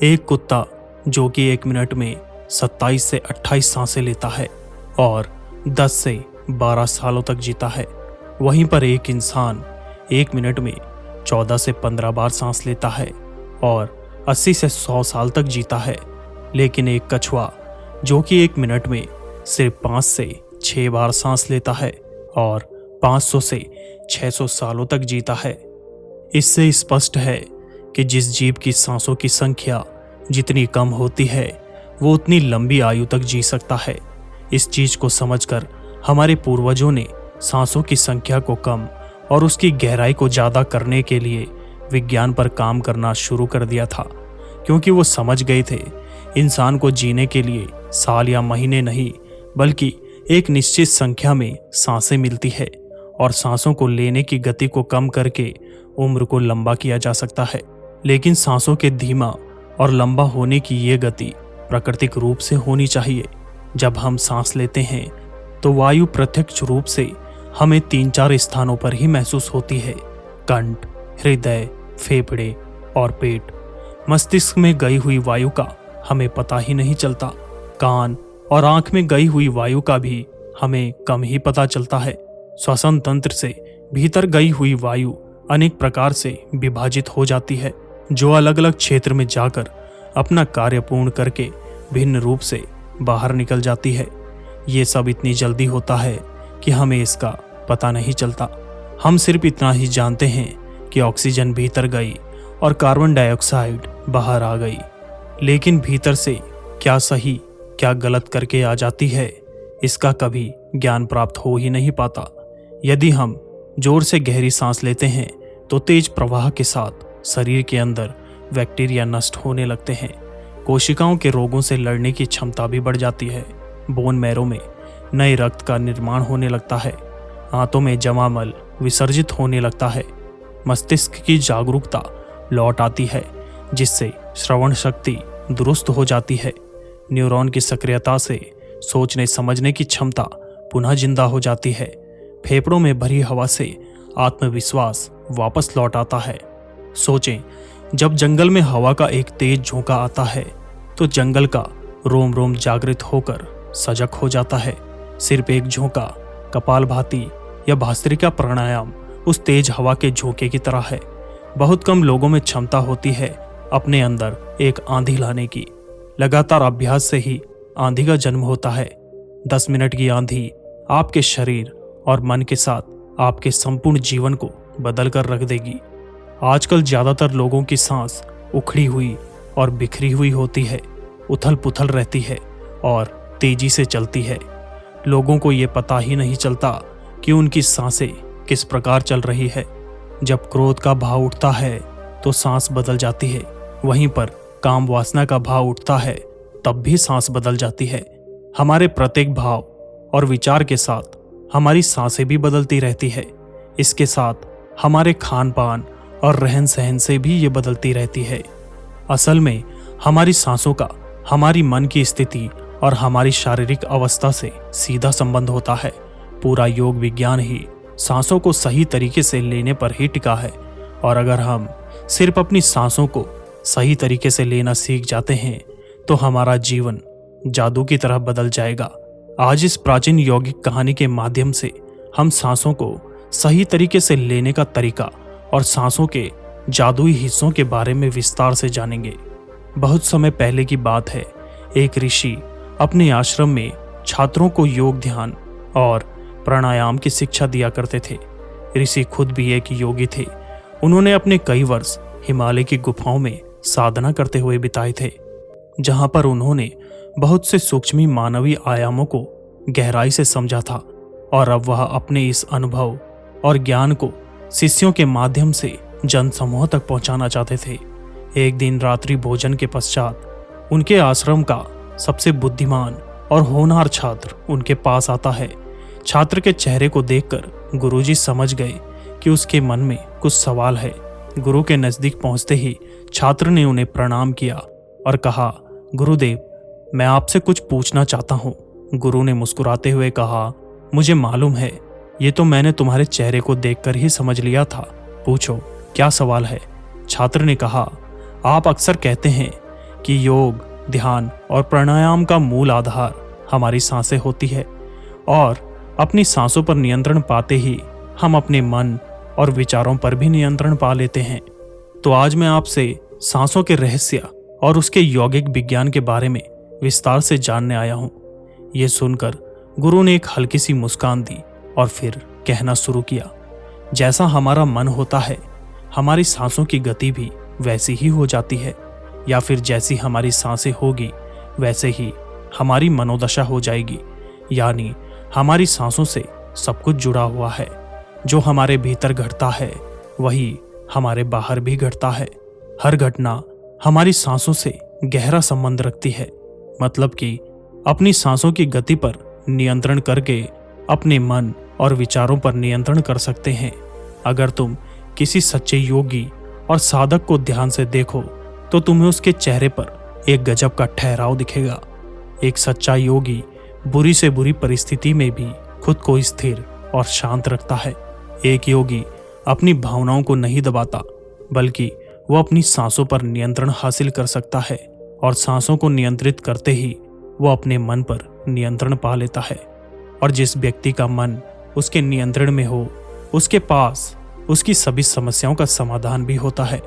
एक कुत्ता जो कि 1 मिनट में 27 से 28 सांसें लेता है और 10 से 12 सालों तक जीता है, वहीं पर एक इंसान 1 मिनट में 14 से 15 बार सांस लेता है और 80 से 100 साल तक जीता है। लेकिन एक कछुआ जो कि 1 मिनट में सिर्फ 5 से 6 बार सांस लेता है और 500 से 600 सालों तक जीता है। इससे स्पष्ट है कि जिस जीव की सांसों की संख्या जितनी कम होती है वो उतनी लंबी आयु तक जी सकता है। इस चीज को समझकर हमारे पूर्वजों ने सांसों की संख्या को कम और उसकी गहराई को ज्यादा करने के लिए विज्ञान पर काम करना शुरू कर दिया था, क्योंकि वो समझ गए थे इंसान को जीने के लिए साल या महीने नहीं बल्कि एक निश्चित संख्या में सांसें मिलती है और सांसों को लेने की गति को कम करके उम्र को लंबा किया जा सकता है। लेकिन सांसों के धीमा और लंबा होने की ये गति प्राकृतिक रूप से होनी चाहिए। जब हम सांस लेते हैं तो वायु प्रत्यक्ष रूप से हमें 3-4 स्थानों पर ही महसूस होती है: कंठ, हृदय, फेफड़े और पेट। मस्तिष्क में गई हुई वायु का हमें पता ही नहीं चलता। कान और आंख में गई हुई वायु का भी हमें कम ही पता चलता है। श्वसन तंत्र से भीतर गई हुई वायु अनेक प्रकार से विभाजित हो जाती है, जो अलग अलग क्षेत्र में जाकर अपना कार्य पूर्ण करके भिन्न रूप से बाहर निकल जाती है। ये सब इतनी जल्दी होता है कि हमें इसका पता नहीं चलता। हम सिर्फ इतना ही जानते हैं कि ऑक्सीजन भीतर गई और कार्बन डाइऑक्साइड बाहर आ गई, लेकिन भीतर से क्या सही क्या गलत करके आ जाती है इसका कभी ज्ञान प्राप्त हो ही नहीं पाता। यदि हम जोर से गहरी सांस लेते हैं तो तेज प्रवाह के साथ शरीर के अंदर बैक्टीरिया नष्ट होने लगते हैं। कोशिकाओं के रोगों से लड़ने की क्षमता भी बढ़ जाती है। बोन मैरो में नए रक्त का निर्माण होने लगता है। आंतों में जमा मल विसर्जित होने लगता है। मस्तिष्क की जागरूकता लौट आती है, जिससे श्रवण शक्ति दुरुस्त हो जाती है। न्यूरॉन की सक्रियता से सोचने समझने की क्षमता पुनः जिंदा हो जाती है। फेफड़ों में भरी हवा से आत्मविश्वास वापस लौट आता है। सोचें, जब जंगल में हवा का एक तेज झोंका आता है तो जंगल का रोम रोम जागृत होकर सजग हो जाता है। सिर्फ एक झोंका, कपालभाति या भस्त्रिका प्राणायाम उस तेज हवा के झोंके की तरह है। बहुत कम लोगों में क्षमता होती है अपने अंदर एक आंधी लाने की। लगातार अभ्यास से ही आंधी का जन्म होता है। 10 मिनट की आंधी आपके शरीर और मन के साथ आपके संपूर्ण जीवन को बदल कर रख देगी। आजकल ज्यादातर लोगों की सांस उखड़ी हुई और बिखरी हुई होती है, उथल पुथल रहती है और तेजी से चलती है। लोगों को ये पता ही नहीं चलता कि उनकी सांसें किस प्रकार चल रही है। जब क्रोध का भाव उठता है तो सांस बदल जाती है, वहीं पर काम वासना का भाव उठता है तब भी सांस बदल जाती है। हमारे प्रत्येक भाव और विचार के साथ हमारी सांसें भी बदलती रहती है। इसके साथ हमारे खान पान और रहन सहन से भी ये बदलती रहती है। असल में हमारी सांसों का हमारी मन की स्थिति और हमारी शारीरिक अवस्था से सीधा संबंध होता है। पूरा योग विज्ञान ही सांसों को सही तरीके से लेने पर ही टिका है, और अगर हम सिर्फ अपनी सांसों को सही तरीके से लेना सीख जाते हैं तो हमारा जीवन जादू की तरह बदल जाएगा। आज इस प्राचीन यौगिक कहानी के माध्यम से हम सांसों को सही तरीके से लेने का तरीका और सांसों के जादुई हिस्सों के बारे में विस्तार से जानेंगे। बहुत समय पहले की बात है, एक ऋषि अपने आश्रम में छात्रों को योग, ध्यान और प्राणायाम की शिक्षा दिया करते थे। ऋषि खुद भी एक योगी थे। उन्होंने अपने कई वर्ष हिमालय की गुफाओं में साधना करते हुए बिताए थे, जहां पर उन्होंने बहुत से सूक्ष्म मानवीय आयामों को गहराई से समझा था, और अब वह अपने इस अनुभव और ज्ञान को शिष्यों के माध्यम से जन समूह तक पहुंचाना चाहते थे। एक दिन रात्रि भोजन के पश्चात उनके आश्रम का सबसे बुद्धिमान और होनहार छात्र उनके पास आता है। छात्र के चेहरे को देखकर गुरुजी समझ गए कि उसके मन में कुछ सवाल है। गुरु के नजदीक पहुंचते ही छात्र ने उन्हें प्रणाम किया और कहा, गुरुदेव, मैं आपसे कुछ पूछना चाहता हूँ। गुरु ने मुस्कुराते हुए कहा, मुझे मालूम है, ये तो मैंने तुम्हारे चेहरे को देखकर ही समझ लिया था। पूछो, क्या सवाल है? छात्र ने कहा, आप अक्सर कहते हैं कि योग, ध्यान और प्राणायाम का मूल आधार हमारी सांसें होती है और अपनी सांसों पर नियंत्रण पाते ही हम अपने मन और विचारों पर भी नियंत्रण पा लेते हैं। तो आज मैं आपसे सांसों के रहस्य और उसके यौगिक विज्ञान के बारे में विस्तार से जानने आया हूँ। ये सुनकर गुरु ने एक हल्की सी मुस्कान दी और फिर कहना शुरू किया, जैसा हमारा मन होता है हमारी सांसों की गति भी वैसी ही हो जाती है, या फिर जैसी हमारी सांसें होगी वैसे ही हमारी मनोदशा हो जाएगी। यानी हमारी सांसों से सब कुछ जुड़ा हुआ है। जो हमारे भीतर घटता है वही हमारे बाहर भी घटता है। हर घटना हमारी सांसों से गहरा संबंध रखती है। मतलब कि अपनी सांसों की गति पर नियंत्रण करके अपने मन और विचारों पर नियंत्रण कर सकते हैं। अगर तुम किसी सच्चे योगी और साधक को ध्यान से देखो तो तुम्हें उसके चेहरे पर एक गजब का ठहराव दिखेगा। एक सच्चा योगी बुरी से बुरी परिस्थिति में भी खुद को स्थिर और शांत रखता है। एक योगी अपनी भावनाओं को नहीं दबाता, बल्कि वो अपनी सांसों पर नियंत्रण हासिल कर सकता है और सांसों को नियंत्रित करते ही वो अपने मन पर नियंत्रण पा लेता है। और जिस व्यक्ति का मन उसके नियंत्रण में हो, उसके पास उसकी सभी समस्याओं का समाधान भी होता है।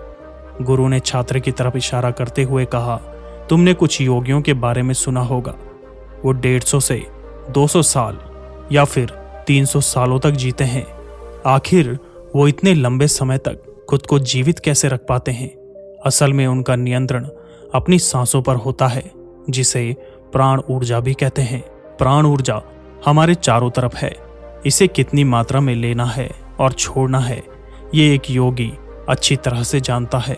गुरु ने छात्र की तरफ इशारा करते हुए कहा, तुमने कुछ योगियों के बारे में सुना होगा। वो 150 से 200 साल या फिर 300 सालों तक जीते हैं। आखिर वो इतने लंबे समय तक खुद को जीवित कैसे रख पाते हैं? असल में उनका नियंत्रण अपनी सांसों पर होता है, जिसे प्राण ऊर्जा भी कहते हैं। प्राण ऊर्जा हमारे चारों तरफ है। इसे कितनी मात्रा में लेना है और छोड़ना है, ये एक योगी अच्छी तरह से जानता है।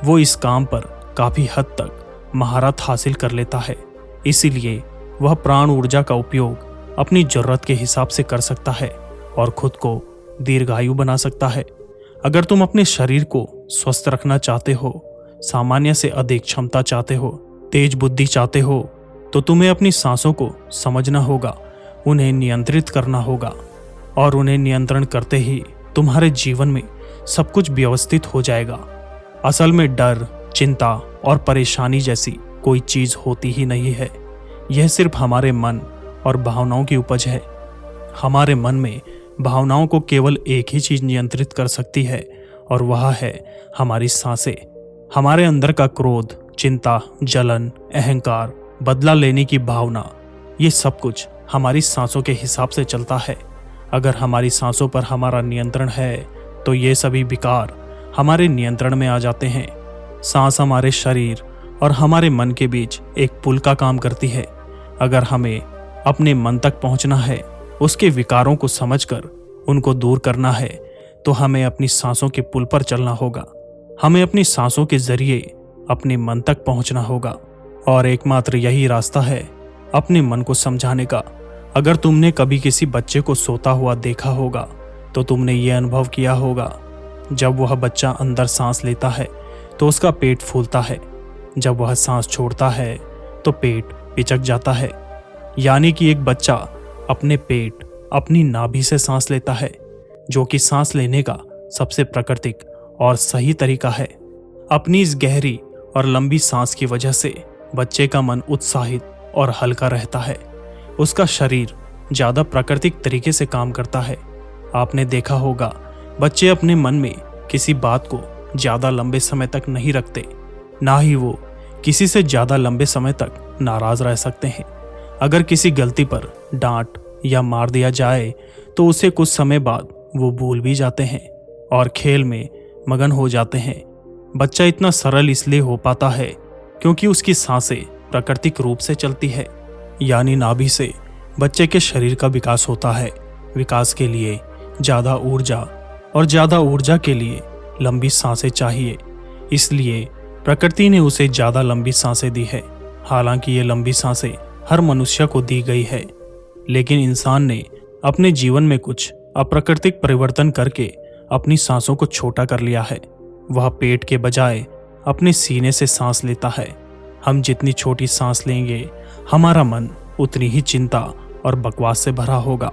वो इस काम पर काफी हद तक महारत हासिल कर लेता है, इसीलिए वह प्राण ऊर्जा का उपयोग अपनी जरूरत के हिसाब से कर सकता है और खुद को दीर्घायु बना सकता है। अगर तुम अपने शरीर को स्वस्थ रखना चाहते हो, सामान्य से अधिक क्षमता चाहते हो, तेज बुद्धि चाहते हो, तो तुम्हें अपनी सांसों को समझना होगा, उन्हें नियंत्रित करना होगा। और उन्हें नियंत्रण करते ही तुम्हारे जीवन में सब कुछ व्यवस्थित हो जाएगा। असल में डर, चिंता और परेशानी जैसी कोई चीज होती ही नहीं है। यह सिर्फ हमारे मन और भावनाओं की उपज है। हमारे मन में भावनाओं को केवल एक ही चीज नियंत्रित कर सकती है और वह है हमारी सांसें। हमारे अंदर का क्रोध, चिंता, जलन, अहंकार, बदला लेने की भावना, ये सब कुछ हमारी सांसों के हिसाब से चलता है। अगर हमारी सांसों पर हमारा नियंत्रण है तो ये सभी विकार हमारे नियंत्रण में आ जाते हैं। सांस हमारे शरीर और हमारे मन के बीच एक पुल का काम करती है। अगर हमें अपने मन तक पहुंचना है, उसके विकारों को समझकर उनको दूर करना है, तो हमें अपनी सांसों के पुल पर चलना होगा। हमें अपनी सांसों के जरिए अपने मन तक पहुंचना होगा और एकमात्र यही रास्ता है अपने मन को समझाने का। अगर तुमने कभी किसी बच्चे को सोता हुआ देखा होगा तो तुमने ये अनुभव किया होगा, जब वह बच्चा अंदर सांस लेता है तो उसका पेट फूलता है, जब वह सांस छोड़ता है तो पेट पिचक जाता है। यानी कि एक बच्चा अपने पेट, अपनी नाभि से सांस लेता है, जो कि सांस लेने का सबसे प्राकृतिक और सही तरीका है। अपनी इस गहरी और लंबी सांस की वजह से बच्चे का मन उत्साहित और हल्का रहता है। उसका शरीर ज्यादा प्राकृतिक तरीके से काम करता है। आपने देखा होगा, बच्चे अपने मन में किसी बात को ज्यादा लंबे समय तक नहीं रखते, ना ही वो किसी से ज्यादा लंबे समय तक नाराज रह सकते हैं। अगर किसी गलती पर डांट या मार दिया जाए तो उसे कुछ समय बाद वो भूल भी जाते हैं और खेल में मगन हो जाते हैं। बच्चा इतना सरल इसलिए हो पाता है क्योंकि उसकी सांसें प्राकृतिक रूप से चलती है। यानी नाभि से बच्चे के शरीर का विकास होता है। विकास के लिए ज्यादा ऊर्जा और ज्यादा ऊर्जा के लिए लंबी सांसें चाहिए, इसलिए प्रकृति ने उसे ज्यादा लंबी सांसें दी है। हालांकि ये लंबी सांसें हर मनुष्य को दी गई है, लेकिन इंसान ने अपने जीवन में कुछ अप्राकृतिक परिवर्तन करके अपनी सांसों को छोटा कर लिया है। वह पेट के बजाय अपने सीने से सांस लेता है। हम जितनी छोटी सांस लेंगे, हमारा मन उतनी ही चिंता और बकवास से भरा होगा।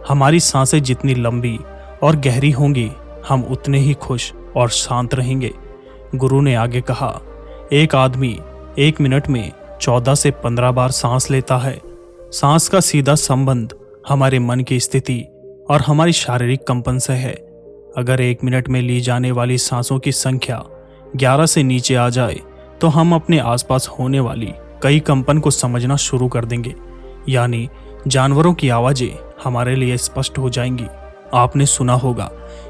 हमारी सांसें जितनी लंबी और गहरी होंगी, हम उतने ही खुश और शांत रहेंगे। गुरु ने आगे कहा, एक आदमी 1 मिनट में 14 से 15 बार सांस लेता है। सांस का सीधा संबंध हमारे मन की स्थिति और हमारी शारीरिक कंपन से है। अगर 1 मिनट में ली जाने वाली सांसों की संख्या 11 से नीचे आ जाए तो हम अपने आसपास होने वाली कई कंपन को समझना शुरू कर देंगे, यानी जानवरों की आवाजें हमारे लिए स्पष्ट हो जाएंगी। आपने सुना होगा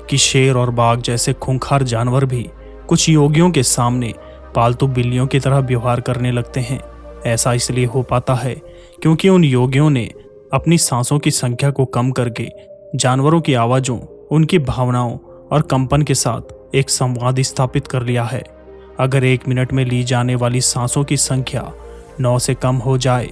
कि शेर और बाघ जैसे खूंखार जानवर भी कुछ योगियों के सामने पालतू बिल्लियों की तरह व्यवहार करने लगते हैं। ऐसा इसलिए हो पाता है क्योंकि उन योगियों ने अपनी सांसों की संख्या को कम करके जानवरों की आवाज़ों, उनकी भावनाओं और कंपन के साथ एक संवाद स्थापित कर लिया है। अगर 1 मिनट में ली जाने वाली सांसों की संख्या 9 से कम हो जाए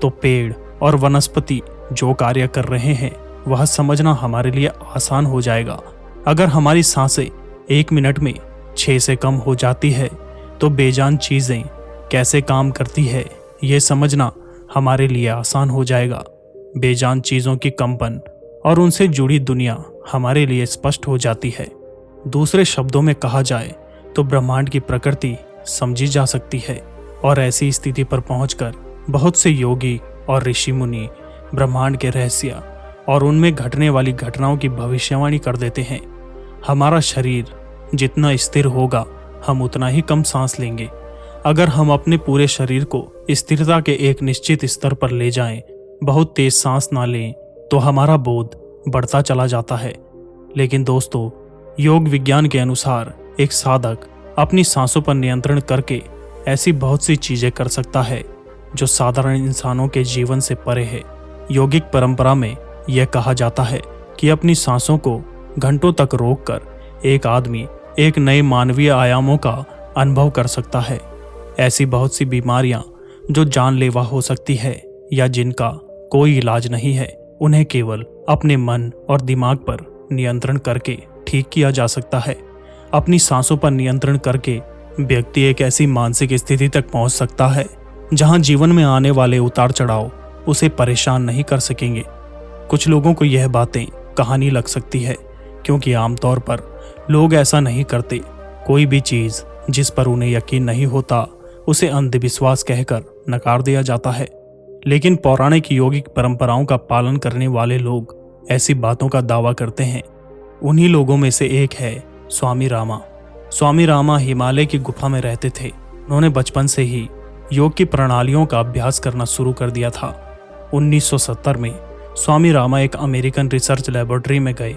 तो पेड़ और वनस्पति जो कार्य कर रहे हैं वह समझना हमारे लिए आसान हो जाएगा। अगर हमारी सांसें 1 मिनट में 6 से कम हो जाती है तो बेजान चीज़ें कैसे काम करती है ये समझना हमारे लिए आसान हो जाएगा। बेजान चीज़ों की कंपन और उनसे जुड़ी दुनिया हमारे लिए स्पष्ट हो जाती है। दूसरे शब्दों में कहा जाए तो ब्रह्मांड की प्रकृति समझी जा सकती है और ऐसी स्थिति पर पहुंचकर बहुत से योगी और ऋषि मुनि ब्रह्मांड के रहस्य और उनमें घटने वाली घटनाओं की भविष्यवाणी कर देते हैं। हमारा शरीर जितना स्थिर होगा हम उतना ही कम सांस लेंगे। अगर हम अपने पूरे शरीर को स्थिरता के एक निश्चित स्तर पर ले जाएं, बहुत तेज सांस ना लें तो हमारा बोध बढ़ता चला जाता है। लेकिन दोस्तों, योग विज्ञान के अनुसार एक साधक अपनी सांसों पर नियंत्रण करके ऐसी बहुत सी चीजें कर सकता है जो साधारण इंसानों के जीवन से परे है। योगिक परंपरा में यह कहा जाता है कि अपनी सांसों को घंटों तक रोककर एक आदमी एक नए मानवीय आयामों का अनुभव कर सकता है। ऐसी बहुत सी बीमारियां जो जानलेवा हो सकती है या जिनका कोई इलाज नहीं है, उन्हें केवल अपने मन और दिमाग पर नियंत्रण करके ठीक किया जा सकता है। अपनी सांसों पर नियंत्रण करके व्यक्ति एक ऐसी मानसिक स्थिति तक पहुंच सकता है जहां जीवन में आने वाले उतार चढ़ाव उसे परेशान नहीं कर सकेंगे। कुछ लोगों को यह बातें कहानी लग सकती है क्योंकि आमतौर पर लोग ऐसा नहीं करते। कोई भी चीज जिस पर उन्हें यकीन नहीं होता उसे अंधविश्वास कहकर नकार दिया जाता है। लेकिन पौराणिक यौगिक परंपराओं का पालन करने वाले लोग ऐसी बातों का दावा करते हैं। उन्हीं लोगों में से एक है स्वामी रामा। स्वामी रामा हिमालय की गुफा में रहते थे। उन्होंने बचपन से ही योग की प्रणालियों का अभ्यास करना शुरू कर दिया था। 1970 में स्वामी रामा एक अमेरिकन रिसर्च लेबोरेटरी में गए।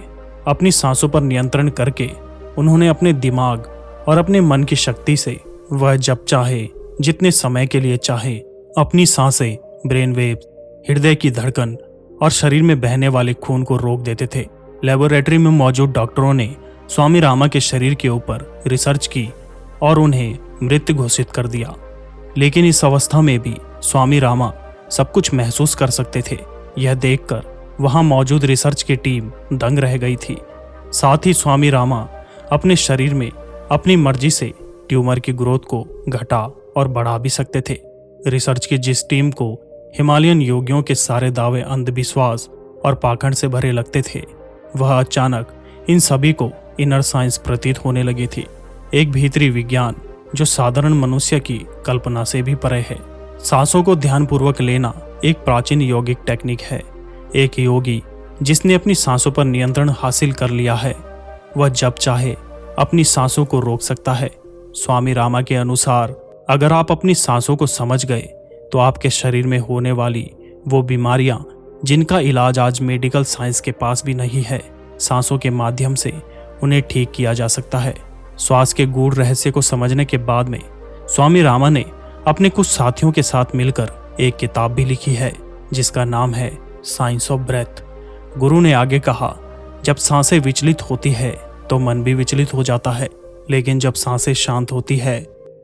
अपनी सांसों पर नियंत्रण करके उन्होंने अपने दिमाग और अपने मन की शक्ति से वह जब चाहे, जितने समय के लिए चाहे, अपनी सांसें, ब्रेन वेव्स, हृदय की धड़कन और शरीर में बहने वाले खून को रोक देते थे। लेबोरेटरी में मौजूद डॉक्टरों ने स्वामी रामा के शरीर के ऊपर रिसर्च की और उन्हें मृत घोषित कर दिया। लेकिन इस अवस्था में भी स्वामी रामा सब कुछ महसूस कर सकते थे। यह देखकर वहां मौजूद रिसर्च की टीम दंग रह गई थी। साथ ही स्वामी रामा अपने शरीर में अपनी मर्जी से ट्यूमर की ग्रोथ को घटा और बढ़ा भी सकते थे। रिसर्च की जिस टीम को हिमालयन योगियों के सारे दावे अंधविश्वास और पाखंड से भरे लगते थे, वह अचानक इन सभी को इनर साइंस प्रतीत होने लगी थी। एक भीतरी विज्ञान जो साधारण मनुष्य की कल्पना से भी परे है। सांसों को ध्यानपूर्वक लेना एक प्राचीन यौगिक टेक्निक है। एक योगी जिसने अपनी सांसों पर नियंत्रण हासिल कर लिया है, वह जब चाहे अपनी सांसों को रोक सकता है। स्वामी रामा के अनुसार अगर आप अपनी सांसों को समझ गए तो आपके शरीर में होने वाली वो बीमारियां जिनका इलाज आज मेडिकल साइंस के पास भी नहीं है, सांसों के माध्यम से उन्हें ठीक किया जा सकता है। श्वास के गूढ़ रहस्य को समझने के बाद में स्वामी रामा ने अपने कुछ साथियों के साथ मिलकर एक किताब भी लिखी है जिसका नाम है साइंस ऑफ ब्रेथ। गुरु ने आगे कहा, जब सांसें विचलित होती है तो मन भी विचलित हो जाता है, लेकिन जब सांसें शांत होती है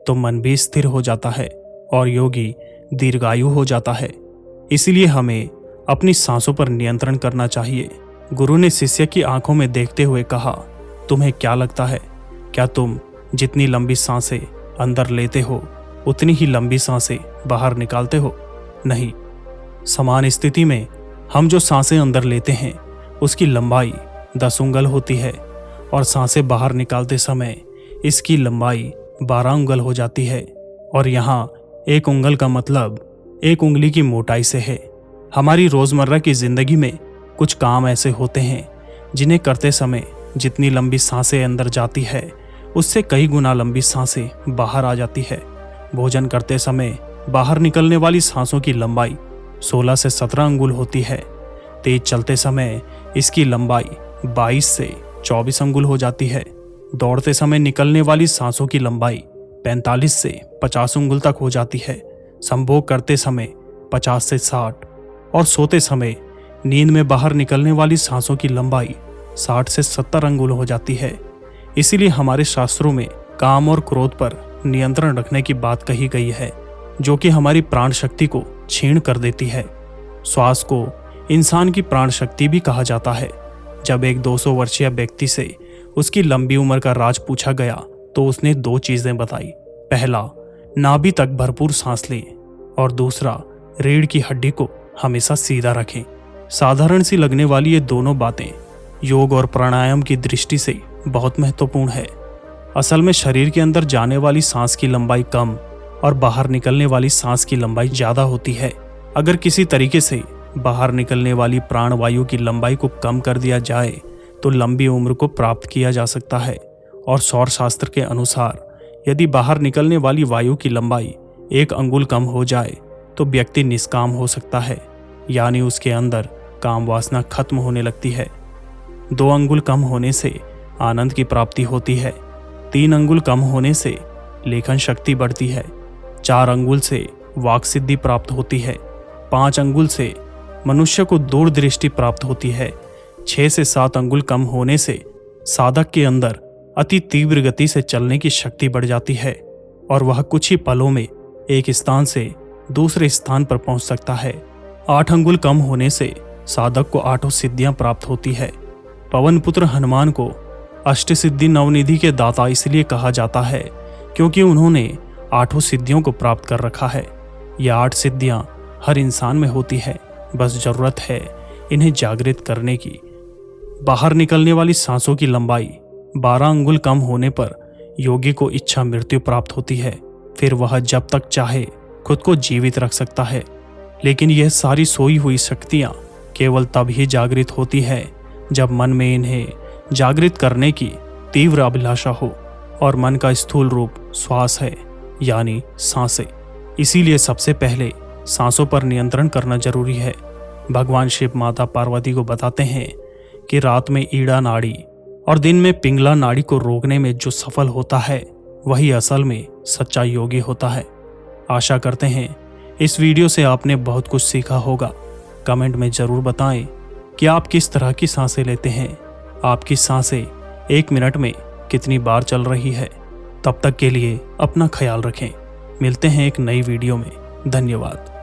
तो मन भी स्थिर हो जाता है और योगी दीर्घायु हो जाता है। इसलिए हमें अपनी सांसों पर नियंत्रण करना चाहिए। गुरु ने शिष्य की आंखों में देखते हुए कहा, तुम्हें क्या लगता है, क्या तुम जितनी लंबी सांसें अंदर लेते हो उतनी ही लंबी सांसें बाहर निकालते हो? नहीं। समान स्थिति में हम जो सांसें अंदर लेते हैं उसकी लंबाई 10 उंगल होती है और सांसें बाहर निकालते समय इसकी लंबाई 12 उंगल हो जाती है। और यहाँ एक उंगल का मतलब एक उंगली की मोटाई से है। हमारी रोजमर्रा की जिंदगी में कुछ काम ऐसे होते हैं जिन्हें करते समय जितनी लंबी सांसें अंदर जाती है उससे कई गुना लंबी सांसें बाहर आ जाती है। भोजन करते समय बाहर निकलने वाली सांसों की लंबाई 16 से 17 अंगुल होती है। तेज चलते समय इसकी लंबाई 22 से 24 अंगुल हो जाती है। दौड़ते समय निकलने वाली सांसों की लंबाई 45 से 50 अंगुल तक हो जाती है। संभोग करते समय 50 से 60 और सोते समय नींद में बाहर निकलने वाली सांसों की लंबाई 60 से 70 अंगुल हो जाती है। इसीलिए हमारे शास्त्रों में काम और क्रोध पर नियंत्रण रखने की बात कही गई है, जो कि हमारी प्राण शक्ति को क्षीण कर देती है। श्वास को इंसान की प्राण शक्ति भी कहा जाता है। जब एक 200 वर्षीय व्यक्ति से उसकी लंबी उम्र का राज पूछा गया तो उसने 2 चीजें बताई। पहला, नाभि तक भरपूर सांस लें और दूसरा, रीढ़ की हड्डी को हमेशा सीधा रखें। साधारण सी लगने वाली ये दोनों बातें योग और प्राणायाम की दृष्टि से बहुत महत्वपूर्ण है। असल में शरीर के अंदर जाने वाली सांस की लंबाई कम और बाहर निकलने वाली सांस की लंबाई ज्यादा होती है। अगर किसी तरीके से बाहर निकलने वाली प्राण वायु की लंबाई को कम कर दिया जाए तो लंबी उम्र को प्राप्त किया जा सकता है। और सौर शास्त्र के अनुसार यदि बाहर निकलने वाली वायु की लंबाई 1 अंगुल कम हो जाए तो व्यक्ति निष्काम हो सकता है, यानी उसके अंदर काम वासना खत्म होने लगती है। 2 अंगुल कम होने से आनंद की प्राप्ति होती है। 3 अंगुल कम होने से लेखन शक्ति बढ़ती है। 4 अंगुल से वाक सिद्धि प्राप्त होती है। 5 अंगुल से मनुष्य को दूरदृष्टि प्राप्त होती है। 6 से 7 अंगुल कम होने से साधक के अंदर अति तीव्र गति से चलने की शक्ति बढ़ जाती है और वह कुछ ही पलों में एक स्थान से दूसरे स्थान पर पहुंच सकता है। 8 अंगुल कम होने से साधक को 8 सिद्धियां प्राप्त होती है। पवन पुत्र हनुमान को अष्टसिद्धि नवनिधि के दाता इसलिए कहा जाता है क्योंकि उन्होंने 8 सिद्धियों को प्राप्त कर रखा है। ये 8 सिद्धियां हर इंसान में होती है, बस जरूरत है इन्हें जागृत करने की। बाहर निकलने वाली सांसों की लंबाई 12 अंगुल कम होने पर योगी को इच्छा मृत्यु प्राप्त होती है। फिर वह जब तक चाहे खुद को जीवित रख सकता है। लेकिन यह सारी सोई हुई शक्तियां केवल तब ही जागृत होती है जब मन में इन्हें जागृत करने की तीव्र अभिलाषा हो, और मन का स्थूल रूप श्वास है, यानी सांसें। इसीलिए सबसे पहले सांसों पर नियंत्रण करना जरूरी है। भगवान शिव माता पार्वती को बताते हैं कि रात में ईड़ा नाड़ी और दिन में पिंगला नाड़ी को रोकने में जो सफल होता है वही असल में सच्चा योगी होता है। आशा करते हैं इस वीडियो से आपने बहुत कुछ सीखा होगा। कमेंट में जरूर बताएं कि आप किस तरह की सांसें लेते हैं। आपकी सांसें 1 मिनट में कितनी बार चल रही है। तब तक के लिए अपना ख्याल रखें। मिलते हैं एक नई वीडियो में। धन्यवाद।